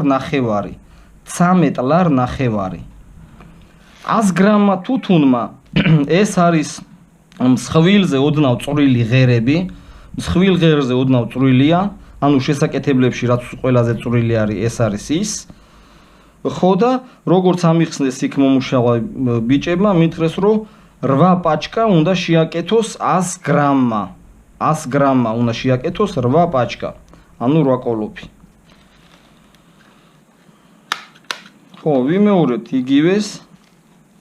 ნახევარი 13 ლარ ნახევარი 100 გრამა თუთუნმა ეს არის მსხვილზე ოდნავ წვრილი ღერები მსხვილ ღერზე ოდნავ წვრილია ანუ შესაკეთებლებში რაც ყველაზე წვრილი არის ეს არის ის ხო და როგორც ამიხსნეს იქ მომუშავე ბიჭებმა მითხრეს რომ 8 პაჩკა უნდა შეაკეთოს 100 გრამა 100 გრამა უნდა შეაკეთოს 8 პაჩკა ანუ 8 კოლოფი ხო ვიმეორებთ იგივეს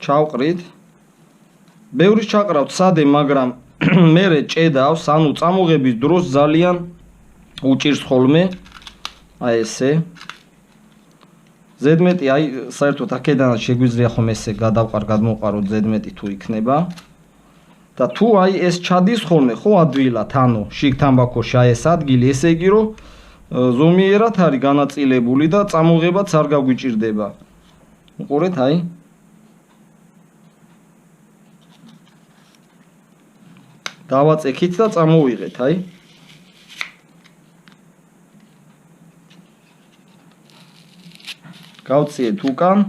ჩავყრით ბევრი ჩაყრავთ სადე მაგრამ მერე ჭედავს ანუ წამოღების დროს ძალიან უჭირს ხოლმე აი ესე ზედმეტი აი საერთოდ აქედანაც შეგვიძლია ხომ ესე გადმოვყაროთ ზედმეტი თუ იქნება და თუ აი ეს ჩადის ხოლმე ხო ადვილად ანუ შიგ თამბაქოში აი ეს ადგილი ესე იგი რომ ზომიერად არის განაწილებული და წამოღებაც არ გაგვიჭირდება უყურეთ აი დავაწექით და წამოვიღეთ აი გავწიეთ უკან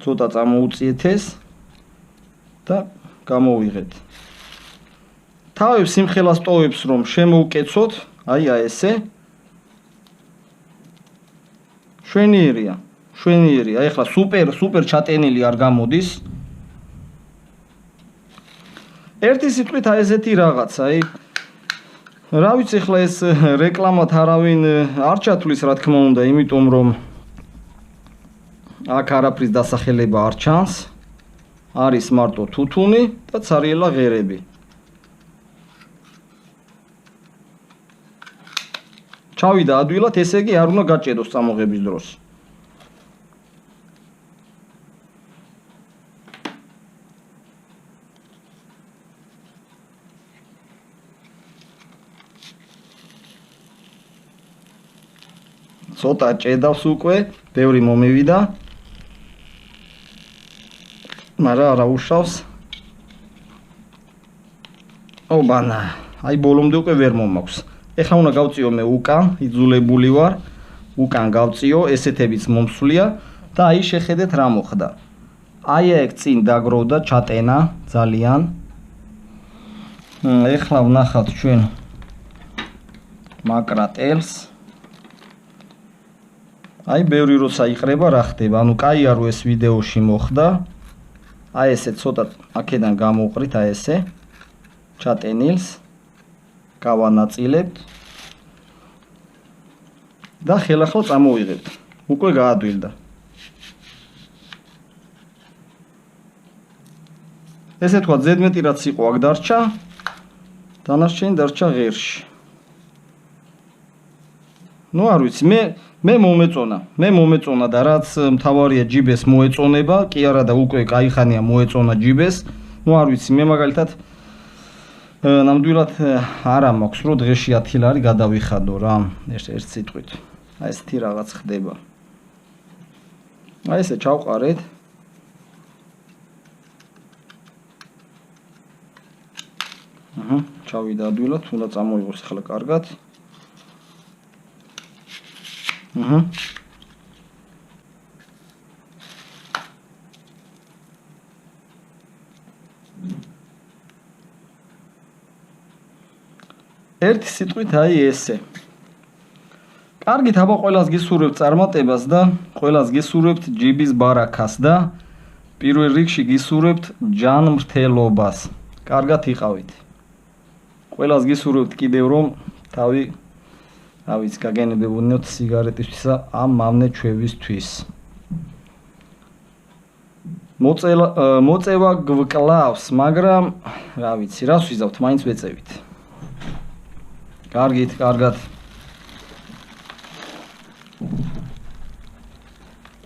ცოტა წამოუწიეთ ეს და გამოვიღეთ თავებს სიმხელას ტოვებს რომ შემოუკეცოთ აი ესე შვენიერია აი ახლა სუპერ ჩატენილი არ გამოდის ერთი სიტყვით აი ესეთი რაღაც აი რა ვიცი ახლა ეს რეკლამად არავინ არ ჩათვლის რა თქმა უნდა იმიტომ რომ აქ არაფრის დასახელება არ ჩანს არის მარტო თუთუნი და ცარიელა ღერები ჩავიდა ადვილად ესე იგი არ უნდა გაჭედოს წამოღების დროს ცოტა ჭედავს უკვე ბევრი მომივიდა მაგრამ არა უშავს ობანა აი ბოლომდე უკვე ვერ მომაქვს ეხლა უნდა გავწიო მე უკან იძულებული ვარ უკან გავწიო ესეთებიც მომსვლია და აი შეხედეთ რა მოხდა აი ეგ წინ დაგროვდა ჩატენა ძალიან ეხლა ვნახავთ ჩვენ მაკრატელს აი ბევრი როცა იყრება რა ხდება ანუ კაია რომ ეს ვიდეოში მოხდა აი ესე ცოტა აქედან გამოვყრით აი ესე ჩატენილს გავანაწილებთ და ხელახლა წამოვიღებთ უკვე გაადვილდა ესე თქვა ზედმეტი რაც იყო აქ დარჩა დანარჩენი დარჩა ღერში ნუ არ ვიცი მე მომეწონა და რაც მთავარია ჯიბეს მოეწონება კი არა და უკვე кайხანია მოეწონა ჯიბეს ნუ არ ვიცი მე მაგალითად ნამდვილად არა მაქვს რომ დღეში 10 ლარი გადავიხადო რა ერთ სიტყვით აი ესეთი რაღაც ხდება აი ესე ჩავყარეთ ჩავიდა ადვილად უნდა წამოიღოს ახლა კარგად ერთი სიტყვით აი ესე კარგით აბა ყველას გისურვებთ წარმატებას და ყველას გისურვებთ ჯიბის ბარაქას და პირველ რიგში გისურვებთ ჯანმრთელობას კარგად იყავით ყველას გისურვებთ კიდევ რომ თავი რა ვიცი გაგენებებოდნოთ სიგარეტისთვის ამ მავნე ჩვევისთვის მოწევა გვკლავს მაგრამ რა ვიცი რას ვიზავთ მაინც ვეწევით კარგით კარგად